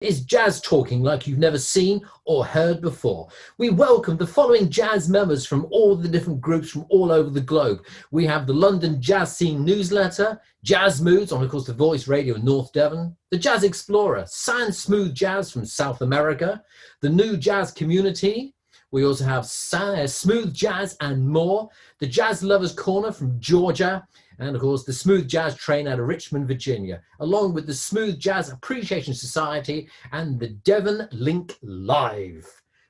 Is jazz talking like you've never seen or heard before. We welcome the following jazz members from all the different groups from all over the globe. We have the London Jazz Scene newsletter, Jazz Moods on, of course, the Voice Radio in North Devon, the Jazz Explorer, Sand Smooth Jazz from South America, the New Jazz Community. We also have Smooth Jazz and more, the Jazz Lovers Corner from Georgia, and of course the Smooth Jazz Train out of Richmond, Virginia, along with the Smooth Jazz Appreciation Society and the Devon Link Live.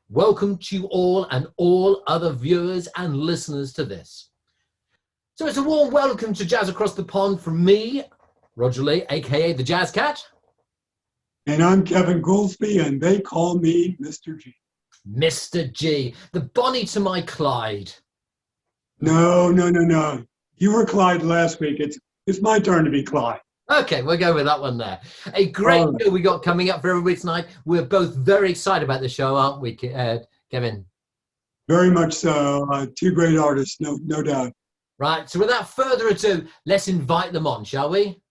Welcome to you all and all other viewers and listeners to this. So it's a warm welcome to Jazz Across the Pond from me, Roger Lee, aka the Jazz Cat. And I'm Kevin Goolsby, and they call me Mr. G. Mr. G, the Bonnie to my Clyde. No. You were Clyde last week. It's my turn to be Clyde. Okay, we'll go with that one there. A great show we got coming up for everybody tonight. We're both very excited about the show, aren't we, Kevin? Very much so. Two great artists, no doubt. Right, so without further ado, let's invite them on, shall we?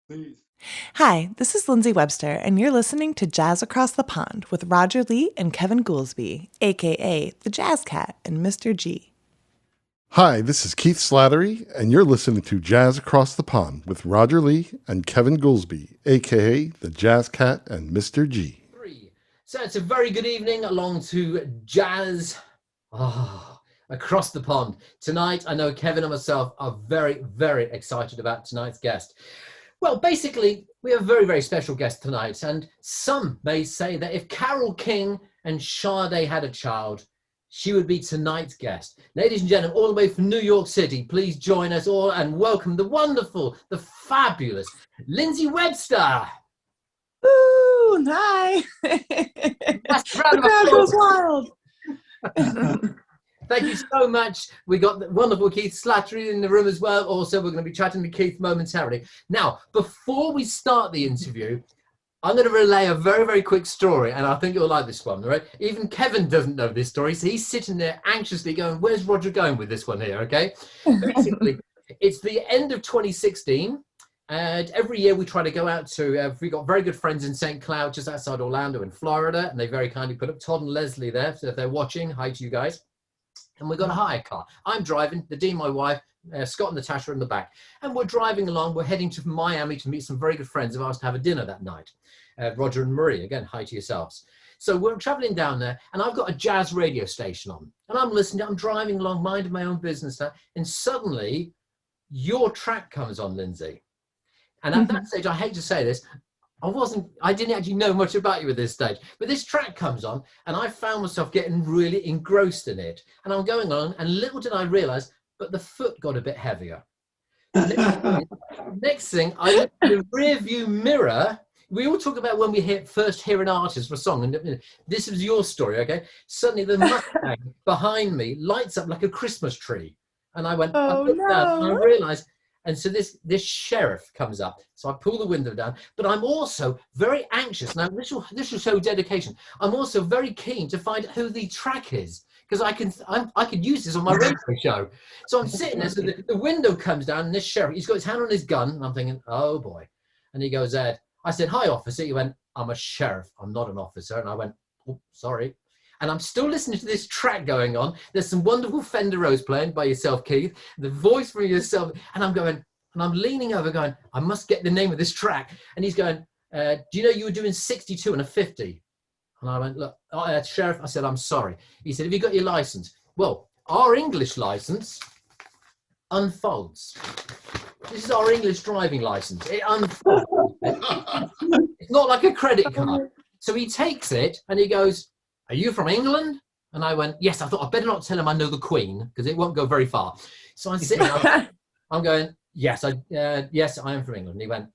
Please. Hi, this is Lindsay Webster, and you're listening to Jazz Across the Pond with Roger Lee and Kevin Goolsby, a.k.a. the Jazz Cat and Mr. G. Hi, this is Keith Slattery, and you're listening to Jazz Across the Pond with Roger Lee and Kevin Goolsby, a.k.a. the Jazz Cat and Mr. G. So it's a very good evening along to Jazz Across the Pond. Tonight, I know Kevin and myself are very, very excited about tonight's guest. Well, basically, we have a very, very special guest tonight, and some may say that if Carole King and Sade had a child, she would be tonight's guest. Ladies and gentlemen, all the way from New York City, please join us all and welcome the wonderful, the fabulous Lindsay Webster. Ooh, hi. The crowd goes wild. Thank you so much. We got the wonderful Keith Slattery in the room as well. Also, we're going to be chatting to Keith momentarily. Now, before we start the interview, I'm going to relay a very, very quick story, and I think you'll like this one, all right? Even Kevin doesn't know this story, so he's sitting there anxiously going, where's Roger going with this one here, okay? Basically, it's the end of 2016, and every year we try to go out to, we've got very good friends in St. Cloud, just outside Orlando in Florida, and they very kindly put up Todd and Leslie there, so if they're watching, hi to you guys. And we've got a hire car. I'm driving, the Dean, my wife, Scott and Natasha in the back. And we're driving along. We're heading to Miami to meet some very good friends of ours to have a dinner that night. Roger and Marie, again, hi to yourselves. So we're traveling down there, and I've got a jazz radio station on. And I'm listening, I'm driving along, minding my own business now, and suddenly your track comes on, Lindsay. And at that stage, I hate to say this, I didn't actually know much about you at this stage, but this track comes on and I found myself getting really engrossed in it. And I'm going on, and little did I realize, but the foot got a bit heavier. Next thing, I look in the rear view mirror. We all talk about when we first hear an artist for a song, and this is your story, okay? Suddenly the Mustang behind me lights up like a Christmas tree. And I went, Oh, I looked no. down and I realized, and so this sheriff comes up. So I pull the window down, but I'm also very anxious. Now, this will show dedication. I'm also very keen to find out who the track is, because I could use this on my radio show. So I'm sitting there, so the window comes down, and this sheriff, he's got his hand on his gun, and I'm thinking, oh boy. And he goes, I said, hi, officer. He went, I'm a sheriff. I'm not an officer. And I went, oh, sorry. And I'm still listening to this track going on. There's some wonderful Fender Rose playing by yourself, Keith, the voice from yourself. And I'm going, and I'm leaning over going, I must get the name of this track. And he's going, do you know you were doing 62 and a 50? And I went, look, Sheriff, I said, I'm sorry. He said, have you got your license? Well, our English license unfolds. This is our English driving license. It unfolds. It's not like a credit card. So he takes it and he goes, are you from England? And I went, yes. I thought I better not tell him I know the Queen, because it won't go very far. So I'm sitting there, I'm going, yes, yes, I am from England. And he went,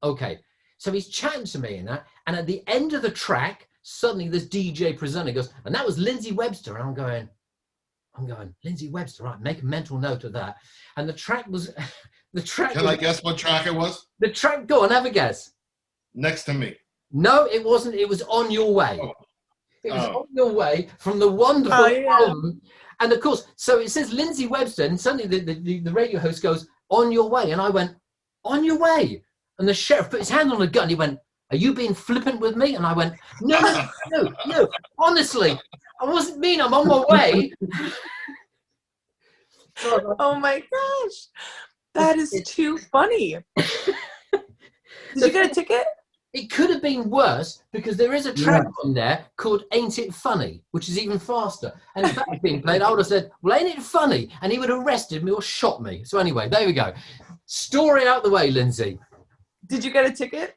okay. So he's chatting to me and that. And at the end of the track, suddenly this DJ presenter goes, and that was Lindsay Webster. And I'm going, Lindsay Webster, right, make a mental note of that. And the track was, Can I guess what track it was? The track, go on, have a guess. Next to Me. No, it wasn't. It was On Your Way. Oh. It was On Your Way from the wonderful album. And of course, so it says Lindsay Webster, and suddenly the radio host goes, On Your Way. And I went, On Your Way. And the sheriff put his hand on the gun. He went, are you being flippant with me? And I went, no, honestly, I wasn't mean, I'm on my way. Oh my gosh, that is too funny. Did you get a ticket? It could have been worse, because there is a track on there called Ain't It Funny, which is even faster. And if that was being played, I would have said, well, ain't it funny? And he would have arrested me or shot me. So anyway, there we go. Story out the way, Lindsay. Did you get a ticket?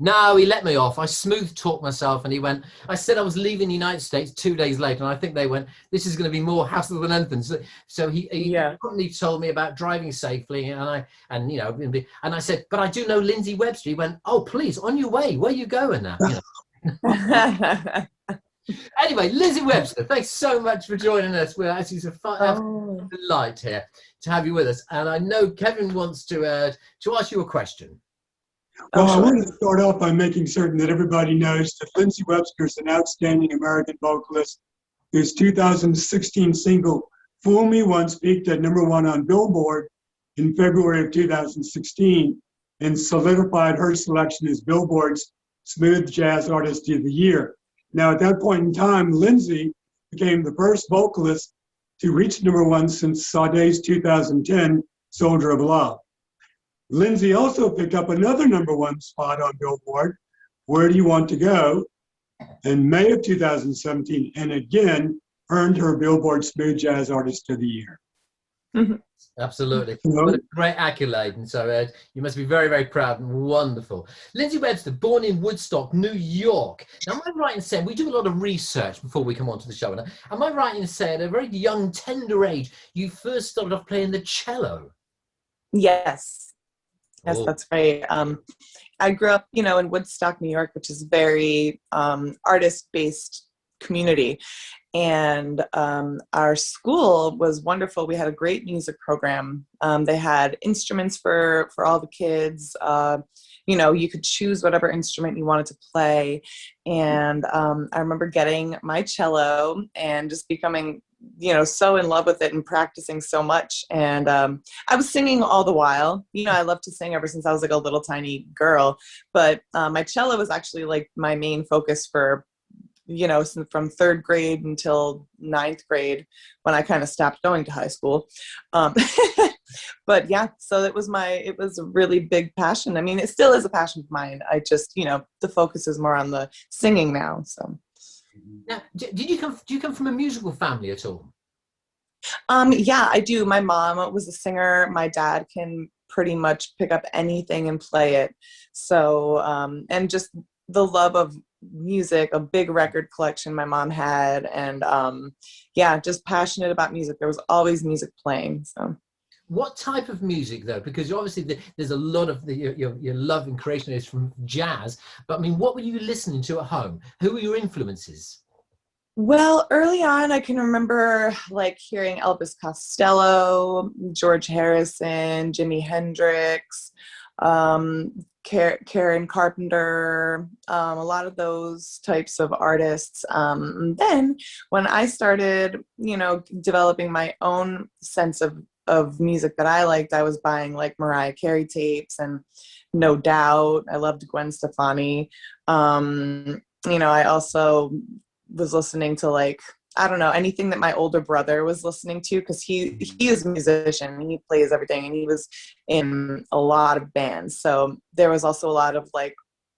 No, he let me off. I smooth talked myself, and he went, I said I was leaving the United States 2 days later, and I think they went, this is going to be more hassle than anything. So he probably told me about driving safely, and I said, but I do know Lindsey Webster. He went, oh, please, on your way, where you going now? Anyway, Lindsey Webster, thanks so much for joining us. We're actually a delight here to have you with us. And I know Kevin wants to ask you a question. Well, I want to start off by making certain that everybody knows that Lindsey Webster is an outstanding American vocalist whose 2016 single, Fool Me Once, peaked at #1 on Billboard in February of 2016 and solidified her selection as Billboard's Smooth Jazz Artist of the Year. Now, at that point in time, Lindsey became the first vocalist to reach #1 since Sade's 2010 Soldier of Love. Lindsey also picked up another #1 spot on Billboard, Where Do You Want to Go, in May of 2017, and again earned her Billboard Smooth Jazz Artist of the Year. Absolutely. What a great accolade. And so you must be very, very proud and wonderful. Lindsey Webster, born in Woodstock, New York. Now, am I right in saying, we do a lot of research before we come onto the show, and am I right in saying at a very young, tender age, you first started off playing the cello? Yes. Yes, that's right. I grew up, in Woodstock, New York, which is a very artist-based community. And our school was wonderful. We had a great music program. They had instruments for all the kids. You could choose whatever instrument you wanted to play. And I remember getting my cello and just becoming so in love with it and practicing so much. And I was singing all the while. I love to sing ever since I was like a little tiny girl. But my cello was actually like my main focus for, from 3rd grade until 9th grade, when I kind of stopped going to high school. But yeah, so it was a really big passion. I mean, it still is a passion of mine. I just, the focus is more on the singing now. So. Now, do you come from a musical family at all? Yeah, I do. My mom was a singer. My dad can pretty much pick up anything and play it. So, and just the love of music, a big record collection my mom had, and just passionate about music. There was always music playing. So. What type of music, though? Because obviously there's a lot of your love and creation is from jazz. But I mean, what were you listening to at home? Who were your influences? Well, early on, I can remember like hearing Elvis Costello, George Harrison, Jimi Hendrix, Karen Carpenter, a lot of those types of artists. Then when I started, developing my own sense of music that I liked, I was buying like Mariah Carey tapes and No Doubt. I loved Gwen Stefani. I also was listening to like, I don't know, anything that my older brother was listening to, because he is a musician. He plays everything, and he was in a lot of bands. So there was also a lot of like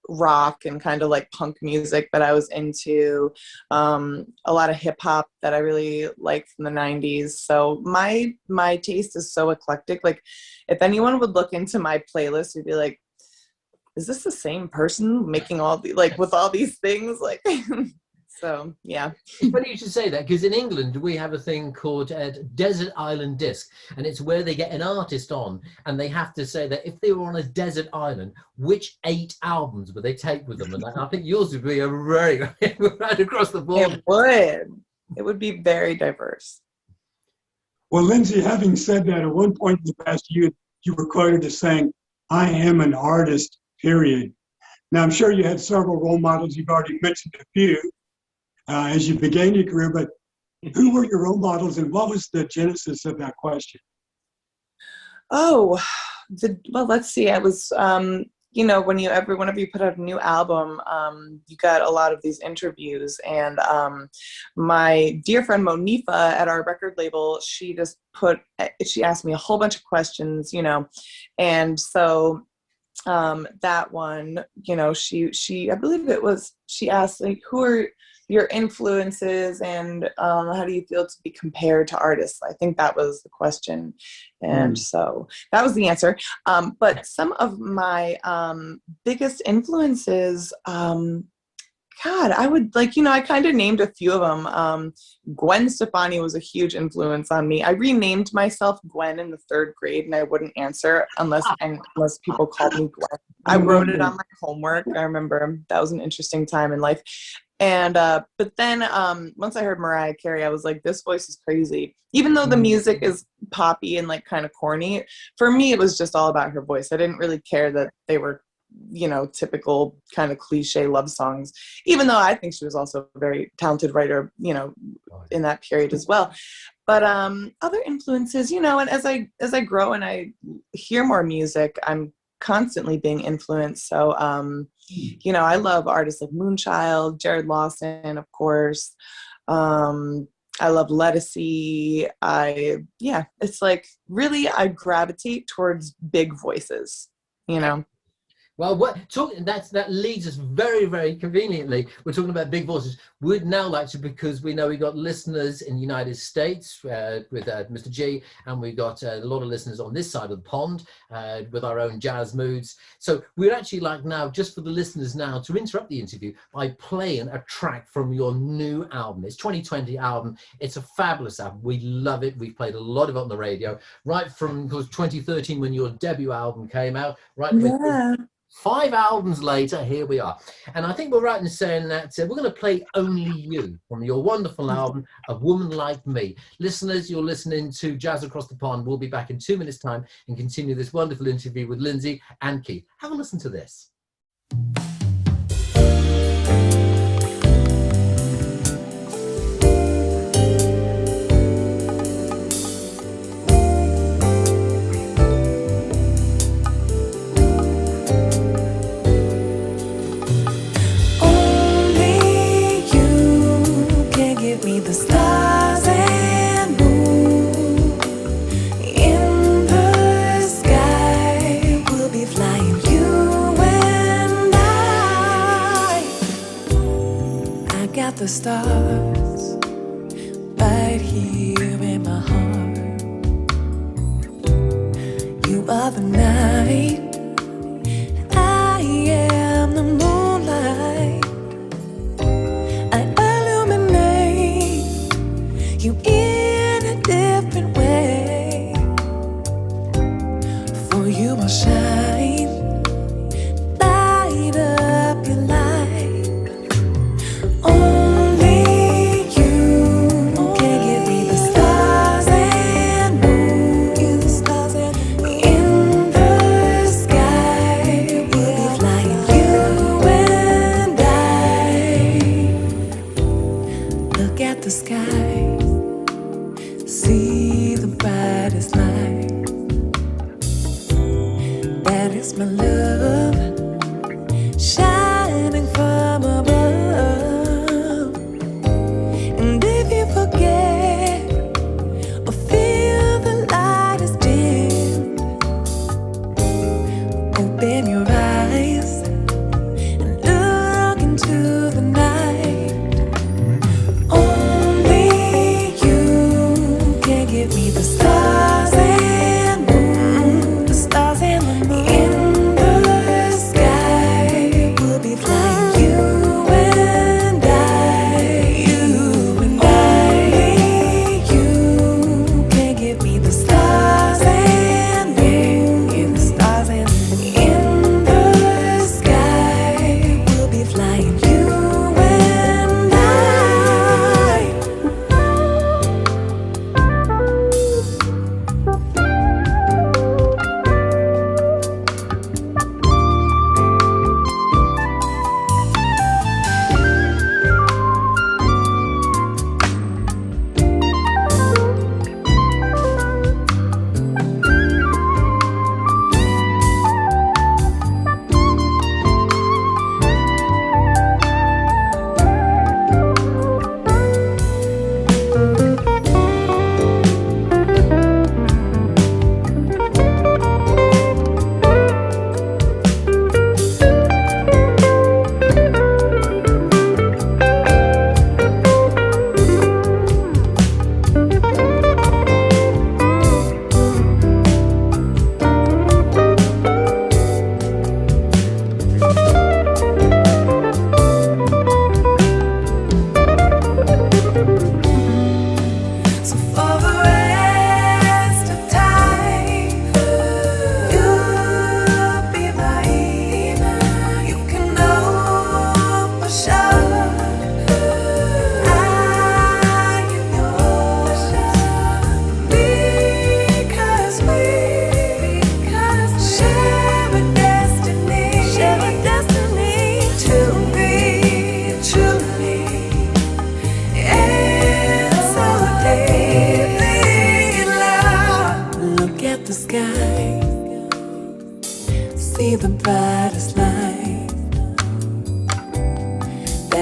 rock and kind of like punk music that I was into, a lot of hip hop that I really liked from the 90s. So my taste is so eclectic. Like if anyone would look into my playlist, you'd be like, is this the same person making all the, like with all these things? Like, so, yeah. It's funny you should say that, because in England we have a thing called Desert Island Disc, and it's where they get an artist on and they have to say that if they were on a desert island, which 8 albums would they take with them? And I think yours would be a very right across the board. It would be very diverse. Well, Lindsay, having said that, at one point in the past, you were quoted as saying, "I am an artist, period." Now, I'm sure you had several role models. You've already mentioned a few as you began your career, but who were your role models, and what was the genesis of that question? Oh, well, let's see. I was you know, whenever you put out a new album, you got a lot of these interviews, and my dear friend Monifa at our record label, she asked me a whole bunch of questions, you know, and so that one, you know, I believe she asked, like, who are your influences, and how do you feel to be compared to artists? I think that was the question. And so that was the answer. But some of my biggest influences, God, I would, like, you know, I kind of named a few of them. Gwen Stefani was a huge influence on me. I renamed myself Gwen in the 3rd grade, and I wouldn't answer unless people called me Gwen. I wrote it on my homework. I remember that was an interesting time in life. And but then once I heard Mariah Carey, I was like, this voice is crazy. Even though the music is poppy and like kind of corny, for me, it was just all about her voice. I didn't really care that they were, you know, typical kind of cliche love songs, even though I think she was also a very talented writer, you know, in that period as well. But other influences, you know, and as I grow and I hear more music, I'm constantly being influenced. So, you know, I love artists like Moonchild, Jared Lawson, of course. I love Lettucey. It's like really I gravitate towards big voices, you know. Well, that leads us very, very conveniently. We're talking about big voices. We'd now like to, because we know we got listeners in the United States with Mr. G, and we got a lot of listeners on this side of the pond with our own jazz moods. So we'd actually like now, just for the listeners now, to interrupt the interview by playing a track from your new album. It's 2020 album. It's a fabulous album. We love it. We've played a lot of it on the radio, right from 2013 when your debut album came out, right? Yeah. 5 albums later, here we are. And I think we're right in saying that we're going to play Only You from your wonderful album, A Woman Like Me. Listeners, you're listening to Jazz Across the Pond. We'll be back in 2 minutes' time and continue this wonderful interview with Lindsay and Keith. Have a listen to this. The stars right here in my heart. You are the night, I am the moonlight. I illuminate you in a different way. For you will shine, light up your life. In the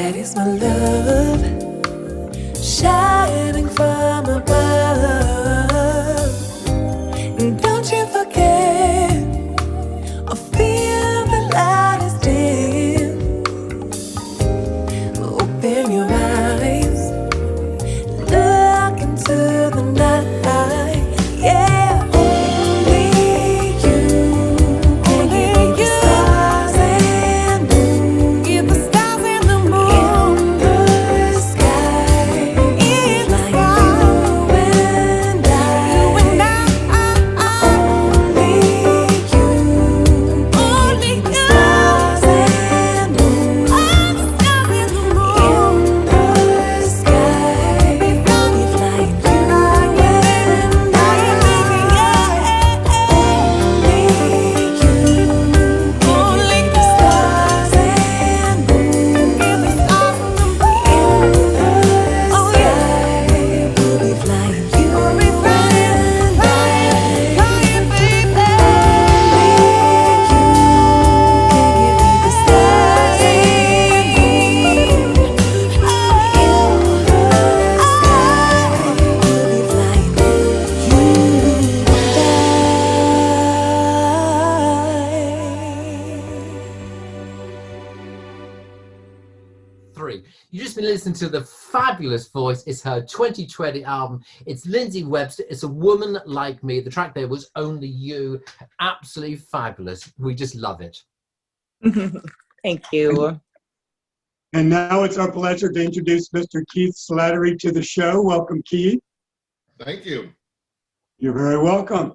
light is my love, shining from above. And don't you forget, or feel the light is dim. Open your eyes, look into the night. Yeah, only you can give me the stars and moon. Give the stars and the moon in the sky. It's like you and I. Only you. Only you. Stars and moon. All the stars and the moon in the sky. It's like you and I. Only you. Only the stars and moon. Give the stars and the moon in the sky. We'll be flying, you will be flying, flying, flying, baby. Only you can give me the stars and moon in the sky. We'll be flying, you and I. 3. You just been listening to the fabulous voice. It's her 2020 album. It's Lindsay Webster. It's A Woman Like Me. The track there was Only You. Absolutely fabulous. We just love it. Thank you. And now it's our pleasure to introduce Mr. Keith Slattery to the show. Welcome, Keith. Thank you. You're very welcome.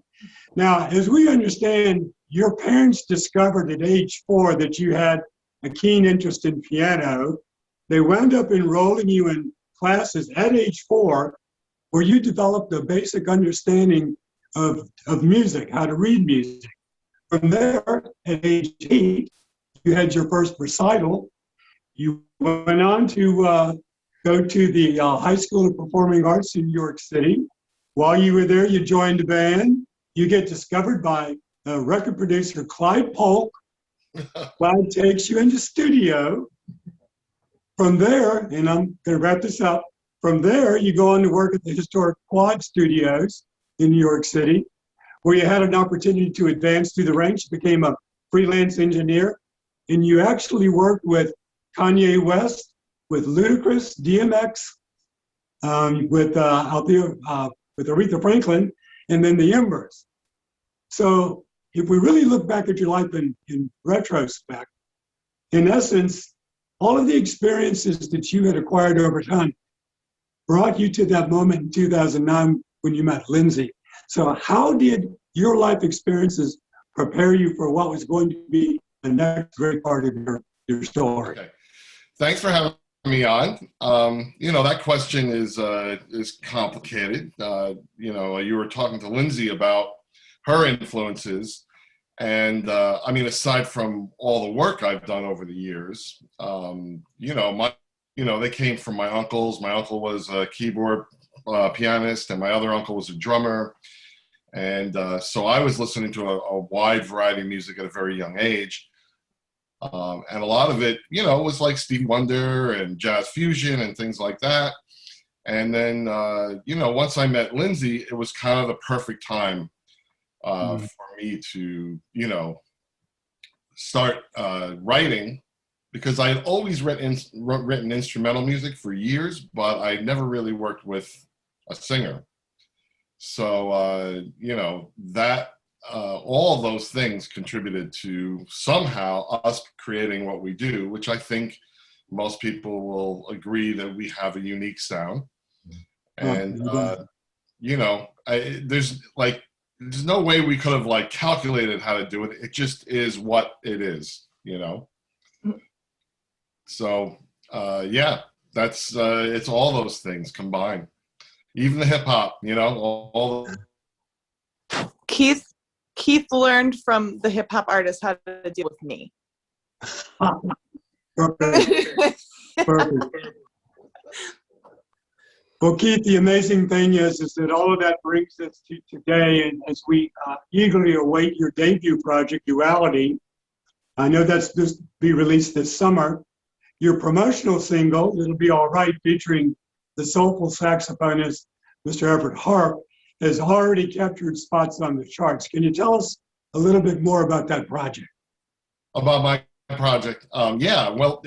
Now, as we understand, your parents discovered at age 4 that you had a keen interest in piano. They wound up enrolling you in classes at age 4 where you developed a basic understanding of music, how to read music. From there, at age 8, you had your first recital. You went on to go to the High School of Performing Arts in New York City. While you were there, you joined a band. You get discovered by record producer Clyde Polk. Clyde takes you into studio. From there, and I'm going to wrap this up, from there you go on to work at the historic Quad Studios in New York City, where you had an opportunity to advance through the ranks. You became a freelance engineer, and you actually worked with Kanye West, with Ludacris, DMX, with Aretha Franklin, and then the Embers. So if we really look back at your life in retrospect, in essence, all of the experiences that you had acquired over time brought you to that moment in 2009 when you met Lindsay. So how did your life experiences prepare you for what was going to be the next great part of your story? Okay. Thanks for having me on. That question is complicated. You were talking to Lindsay about her influences. And aside from all the work I've done over the years, they came from my uncles. My uncle was a keyboard pianist, and my other uncle was a drummer. And so I was listening to a wide variety of music at a very young age. And a lot of it, was like Stevie Wonder and jazz fusion and things like that. And then, once I met Lindsay, it was kind of the perfect time for me to, start writing, because I had always written instrumental music for years, but I never really worked with a singer. So, all those things contributed to somehow us creating what we do, which I think most people will agree that we have a unique sound. And, there's no way we could have calculated how to do it. It just is what it is, So, that's, it's all those things combined. Even the hip hop, all Keith learned from the hip hop artist how to deal with me. Perfect. Well, Keith, the amazing thing is that all of that brings us to today, and as we eagerly await your debut project, Duality. I know that's supposed to be released this summer. your promotional single, It'll Be All Right, featuring the soulful saxophonist, Mr. Everett Harp, has already captured spots on the charts. Can you tell us a little bit more about that project? About my project? Yeah, well,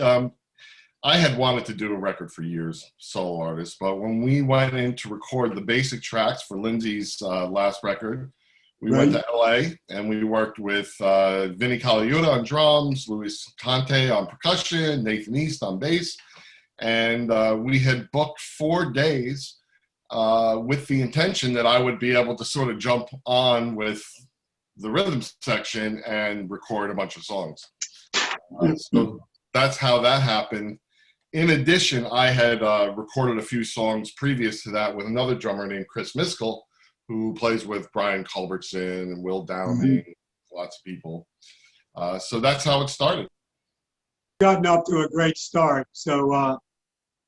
I had wanted to do a record for years, solo artist, but when we went in to record the basic tracks for Lindsay's last record, we went to LA and we worked with Vinny Colaiuta on drums, Luis Conte on percussion, Nathan East on bass, and we had booked 4 days with the intention that I would be able to sort of jump on with the rhythm section and record a bunch of songs. So that's how that happened. In addition, I had recorded a few songs previous to that with another drummer named Chris Miskell, who plays with Brian Culbertson and Will Downing, lots of people. So that's how it started. Gotten off to a great start, so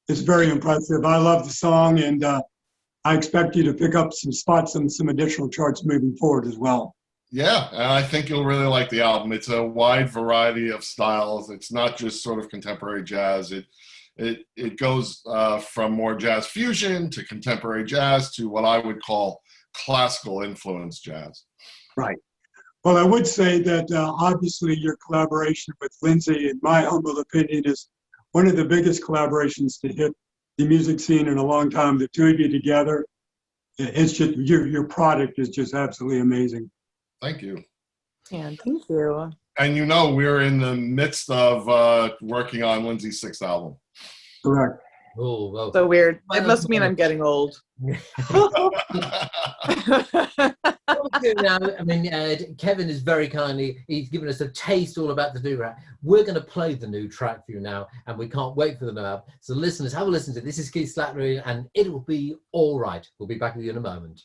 it's very impressive. I love the song, and I expect you to pick up some spots and some additional charts moving forward as well. Yeah, and I think you'll really like the album. It's a wide variety of styles. It's not just sort of contemporary jazz. It goes from more jazz fusion to contemporary jazz to what I would call classical influence jazz. Right. Well, I would say that obviously your collaboration with Lindsay, in my humble opinion, is one of the biggest collaborations to hit the music scene in a long time. The two of you together, it's just your product is just absolutely amazing. Thank you. Yeah, thank you. And you know, we're in the midst of working on Lindsay's 6th album. Correct. Oh, well. So weird. It must mean I'm getting old. Now, I mean, Kevin is very kindly, he's given us a taste all about the new track. We're going to play the new track for you now, and we can't wait for the new album. So listeners, have a listen to it. This is Keith Slattery, and It'll Be All Right. We'll be back with you in a moment.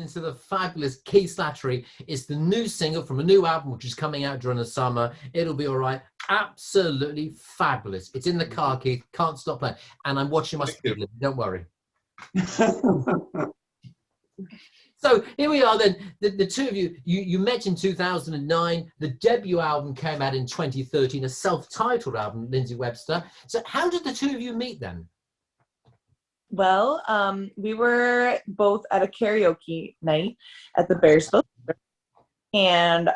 listening to the fabulous Keith Slattery. It's the new single from a new album which is coming out during the summer. It'll Be All Right. Absolutely fabulous. It's in the car, Keith. Can't stop playing. And I'm watching my speed limit. Don't worry. So here we are then, the two of you met in 2009. The debut album came out in 2013, a self-titled album, Lindsay Webster. So how did the two of you meet then? Well, we were both at a karaoke night at the Bearsville. And,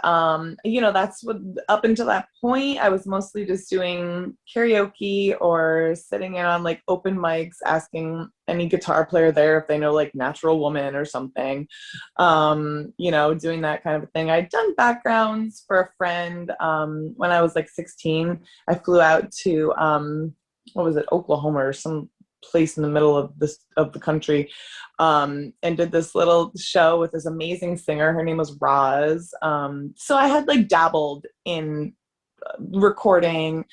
you know, that's what, up until that point, I was mostly just doing karaoke or sitting in on like open mics, asking any guitar player there if they know like Natural Woman or something, you know, doing that kind of a thing. I'd done backgrounds for a friend when I was like 16. I flew out to, what was it, Oklahoma or some place in the middle of the country, and did this little show with this amazing singer. Her name was Roz. So I had like dabbled in recording,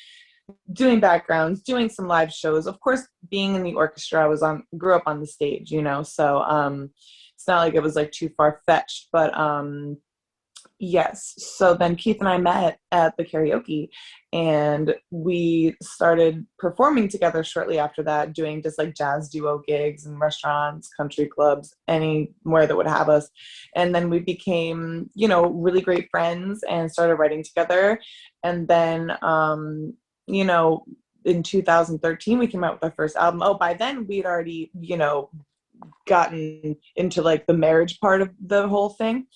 doing backgrounds, doing some live shows. Of course, being in the orchestra, grew up on the stage, you know, so it's not like it was like too far-fetched, but yes. So then Keith and I met at the karaoke, and we started performing together shortly after that, doing just like jazz duo gigs in restaurants, country clubs, anywhere that would have us. And then we became, you know, really great friends and started writing together. And then, you know, in 2013, we came out with our first album. Oh, by then we'd already, you know, gotten into like the marriage part of the whole thing.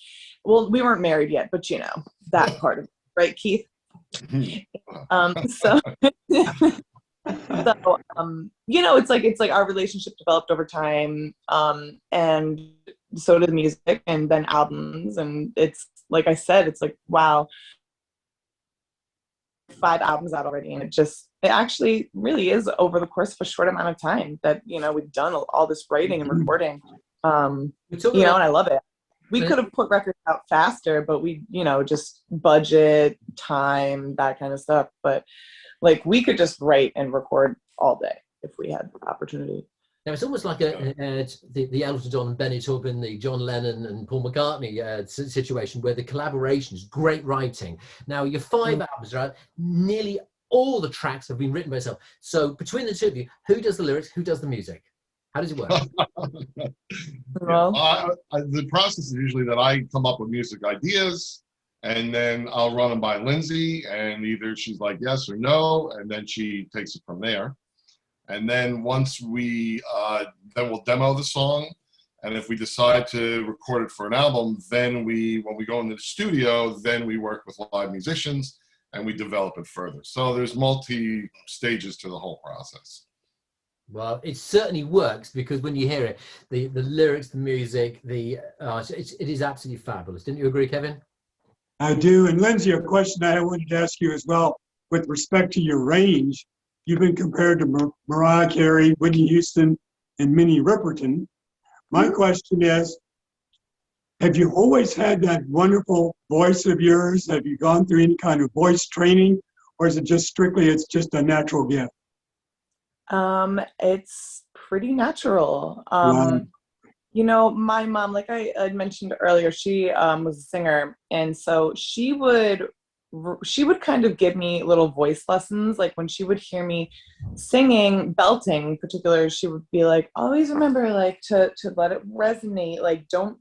Well, we weren't married yet, but you know, that part of it, right, Keith? So you know, it's like our relationship developed over time, and so did the music, and then albums, and it's like I said, it's like, wow, 5 albums out already, and it actually really is over the course of a short amount of time that, you know, we've done all this writing and recording, you know, and I love it. We could have put records out faster, but we, you know, just budget, time, that kind of stuff. But like we could just write and record all day if we had the opportunity. Now it's almost like the Elton John and Benny Taupin, the John Lennon and Paul McCartney situation, where the collaborations, great writing. Now your 5 albums, right? Nearly all the tracks have been written by yourself. So between the two of you, who does the lyrics? Who does the music? How does it work? Well, the process is usually that I come up with music ideas, and then I'll run them by Lindsay, and either she's like yes or no, and then she takes it from there. And then once we, then we'll demo the song, and if we decide to record it for an album, then when we go into the studio, then we work with live musicians and we develop it further. So there's multi stages to the whole process. Well, it certainly works, because when you hear it, the lyrics, the music, it is absolutely fabulous. Didn't you agree, Kevin? I do. And Lindsay, a question I wanted to ask you as well, with respect to your range, you've been compared to Mariah Carey, Whitney Houston, and Minnie Riperton. My question is, have you always had that wonderful voice of yours? Have you gone through any kind of voice training, or is it just strictly, it's just a natural gift? It's pretty natural. Wow. You know, my mom, like I mentioned earlier, she was a singer, and so she would kind of give me little voice lessons. Like when she would hear me singing, belting in particular, she would be like, always remember like to let it resonate. Like don't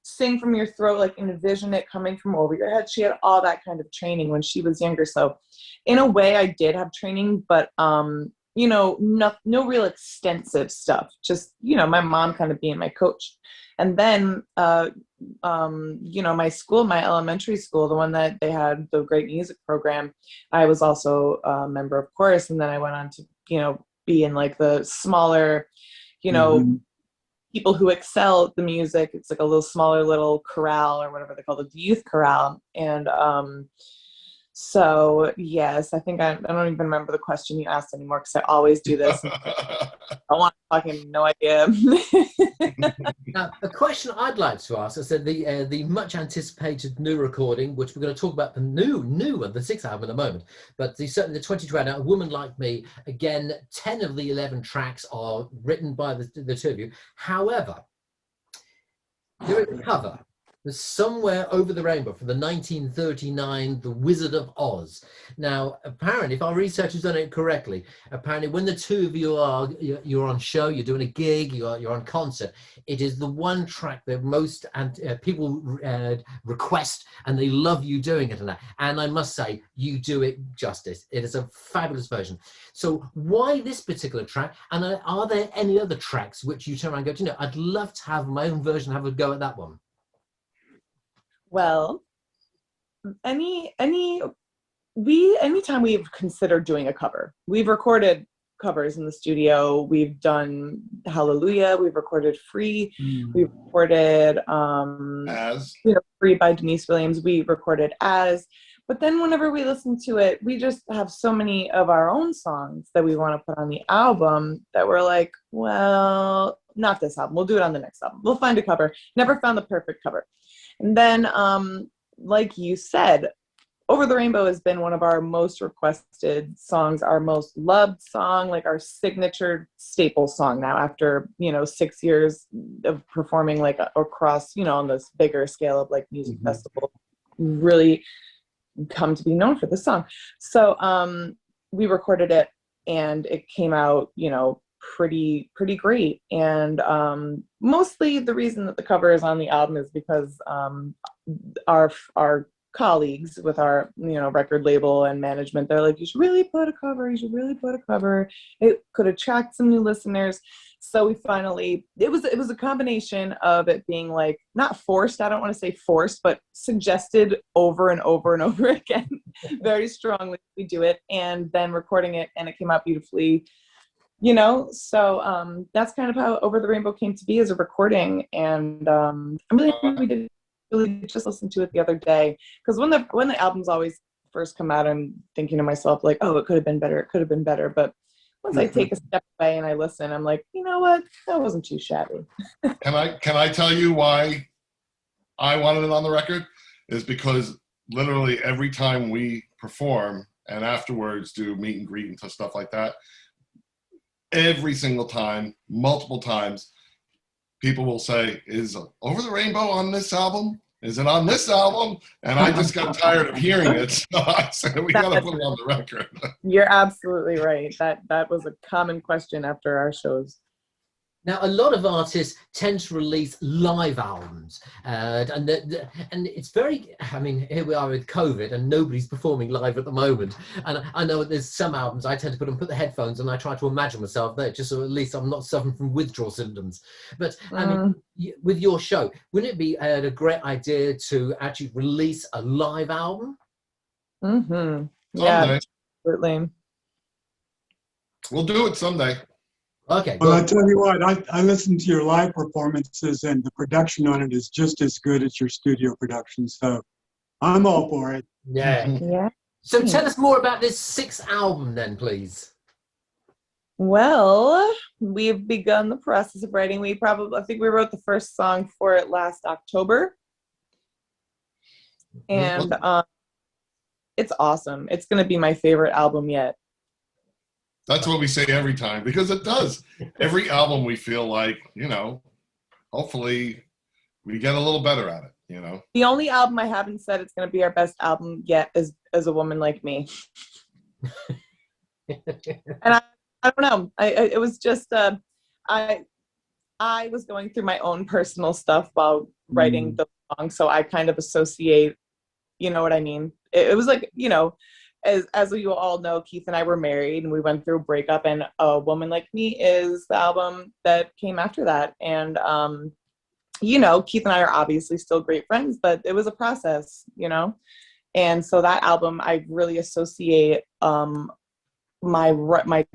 sing from your throat, like envision it coming from over your head. She had all that kind of training when she was younger. So in a way I did have training, but you know, no real extensive stuff. Just, you know, my mom kind of being my coach. And then, you know, my school, my elementary school, the one that they had the great music program, I was also a member of chorus. And then I went on to, you know, be in like the smaller, you know, people who excel at the music. It's like a little smaller little chorale or whatever they call it, the youth chorale. And so yes, I think I don't even remember the question you asked anymore, because I always do this. I want to fucking no idea. Now, a question I'd like to ask, I said the much anticipated new recording, which we're going to talk about the new one, the 6th album in a moment, but certainly the 22 now, A Woman Like Me, again, 10 of the 11 tracks are written by the two of you. However, There is a cover. There's Somewhere Over the Rainbow from the 1939 The Wizard of Oz. Now, apparently, if our research has done it correctly, apparently when the two of you are, you're on show, you're doing a gig, you're on concert, it is the one track that most people request, and they love you doing it. And I must say, you do it justice. It is a fabulous version. So why this particular track? And are there any other tracks which you turn around and go, do you know, I'd love to have my own version, have a go at that one? Well, anytime we've considered doing a cover, we've recorded covers in the studio. We've done Hallelujah. We've recorded Free. We've recorded As Free by Denise Williams. We recorded As. But then whenever we listen to it, we just have so many of our own songs that we want to put on the album that we're like, well, not this album. We'll do it on the next album. We'll find a cover. Never found the perfect cover. And then, like you said, Over the Rainbow has been one of our most requested songs, our most loved song, like our signature staple song now after, 6 years of performing like across, on this bigger scale of like music festival, really come to be known for this song. So we recorded it and it came out, pretty great. And mostly the reason that the cover is on the album is because our colleagues with our record label and management, they're like, you should really put a cover, it could attract some new listeners. So we finally, it was a combination of it being like not forced, I don't want to say forced, but suggested over and over and over again very strongly we do it, and then recording it, and it came out beautifully. So that's kind of how Over the Rainbow came to be as a recording. And I'm really happy we did really just listen to it the other day, because when the albums always first come out, I'm thinking to myself like, oh, it could have been better. But once I take a step away and I listen, I'm like, you know what, that wasn't too shabby. Can I tell you why I wanted it on the record? Is because literally every time we perform and afterwards do meet and greet and stuff like that, every single time, multiple times, people will say, is Over the Rainbow on this album? Is it on this album? And I just got tired of hearing it, so I said, we got to put it on the record. You're absolutely right. That was a common question after our shows. Now, a lot of artists tend to release live albums, and it's very, I mean, here we are with COVID and nobody's performing live at the moment. And I know there's some albums I tend to put the headphones and I try to imagine myself there, just so at least I'm not suffering from withdrawal symptoms. But I mean, with your show, wouldn't it be a great idea to actually release a live album? Yeah, absolutely. We'll do it someday. Okay. Well, I tell you what, I listened to your live performances, and the production on it is just as good as your studio production. So I'm all for it. Yeah. So tell us more about this 6th album then, please. Well, we've begun the process of writing. I think we wrote the first song for it last October. And it's awesome. It's going to be my favorite album yet. That's what we say every time, because it does. Every album we feel like, hopefully we get a little better at it, The only album I haven't said it's going to be our best album yet is A Woman Like Me. And I don't know. It was just, I was going through my own personal stuff while writing the song, so I kind of associate, you know what I mean? It was like, as you all know, Keith and I were married and we went through a breakup, and A Woman Like Me is the album that came after that. And, Keith and I are obviously still great friends, but it was a process, And so that album, I really associate my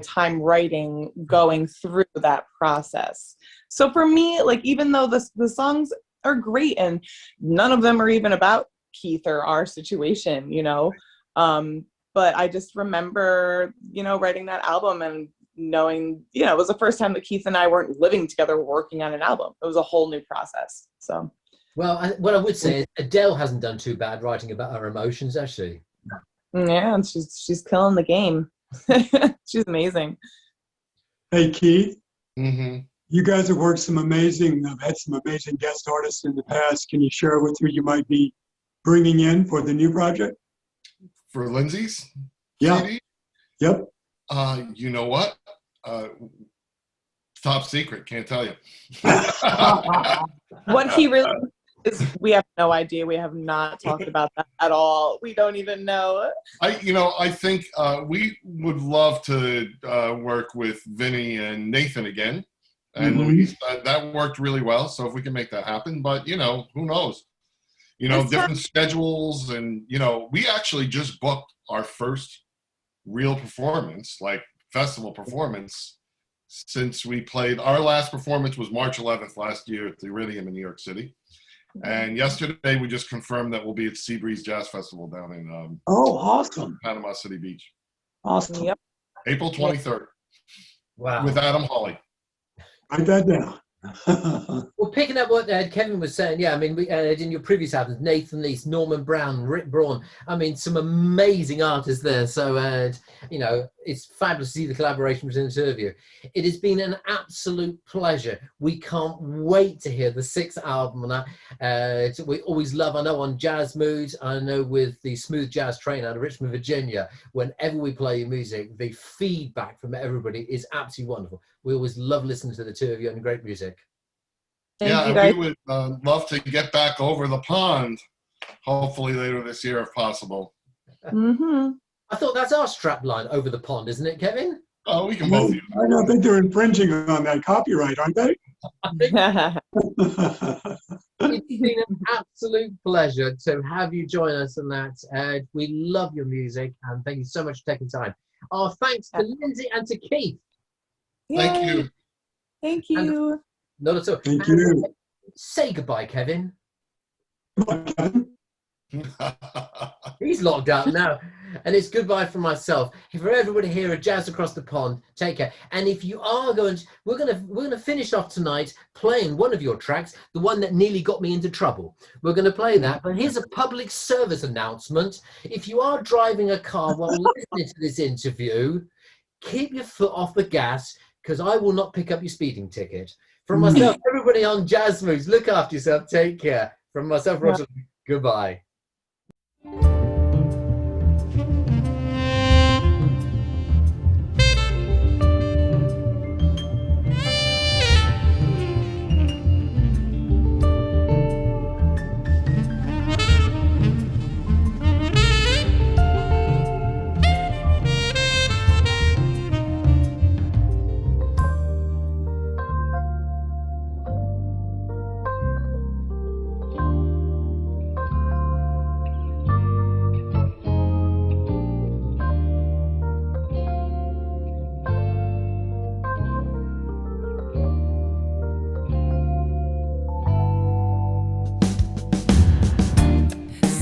time writing going through that process. So for me, like, even though the songs are great and none of them are even about Keith or our situation, but I just remember, writing that album and knowing, it was the first time that Keith and I weren't living together working on an album. It was a whole new process. So, well, what I would say is Adele hasn't done too bad writing about her emotions, has she? Yeah, and she's killing the game. She's amazing. Hey, Keith, You guys have worked I've had some amazing guest artists in the past. Can you share with who you might be bringing in for the new project? For Lindsay's Yeah. CD? Yep. You know what? Top secret, can't tell you. What he really is, we have no idea. We have not talked about that at all. We don't even know. I think we would love to work with Vinny and Nathan again, and Louise. That worked really well. So if we can make that happen, but who knows? Different schedules, and we actually just booked our first real performance, like festival performance, since we played. Our last performance was March 11th last year at the Iridium in New York City. And yesterday we just confirmed that we'll be at Seabreeze Jazz Festival down in awesome. Panama City Beach. Awesome. Yep. April 23rd. Wow. With Adam Hawley. Write that down. Well, picking up what Kevin was saying, yeah, I mean, we, in your previous albums, Nathan Lees, Norman Brown, Rick Braun, I mean, some amazing artists there. So, it's fabulous to see the collaboration between the two of you. It has been an absolute pleasure. We can't wait to hear the 6th album. And we always love, I know on Jazz Moods, I know with the Smooth Jazz Train out of Richmond, Virginia, whenever we play your music, the feedback from everybody is absolutely wonderful. We always love listening to the two of you and great music. Thank you guys. We would love to get back over the pond, hopefully later this year if possible. I thought that's our strap line, over the pond, isn't it, Kevin? Oh, we can both use I don't think they're infringing on that copyright, aren't they? It's been an absolute pleasure to have you join us on that. We love your music, and thank you so much for taking time. Our thanks to Lindsay and to Keith. Thank you. Thank you. Not at all. Thank you. Say goodbye, Kevin. Come on, Kevin. He's locked out now. And it's goodbye from myself. For everybody here at Jazz Across the Pond, take care. And if you are going to, we're gonna finish off tonight playing one of your tracks, the one that nearly got me into trouble. We're gonna play that, but here's a public service announcement. If you are driving a car while listening to this interview, keep your foot off the gas, because I will not pick up your speeding ticket. From myself, everybody on Jazz Moves, look after yourself, take care. From myself, Roger, goodbye.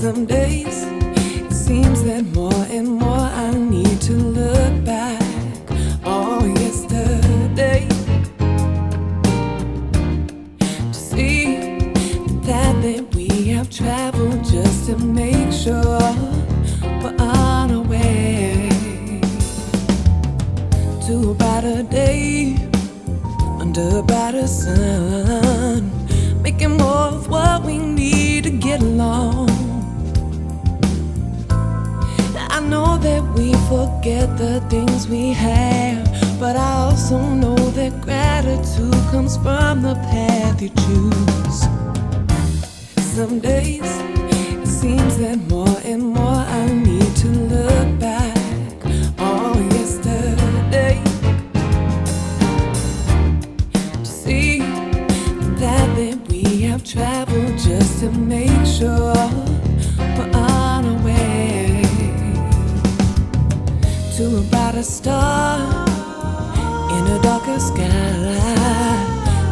Some days it seems that more and more I need to look back on yesterday to see the path that we have traveled just to make sure we're on our way to a brighter day under a brighter sun, making more of what we need to get along. I know that we forget the things we have, but I also know that gratitude comes from the path you choose. Some days it seems that more and more I need to look back on yesterday to see the path that we have traveled just to make sure we're on our way to a brighter star in a darker sky,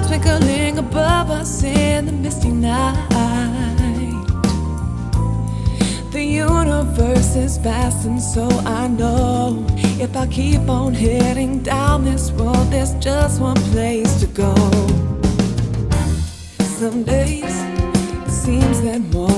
twinkling above us in the misty night. The universe is vast, and so I know if I keep on heading down this road, there's just one place to go. Some days it seems that more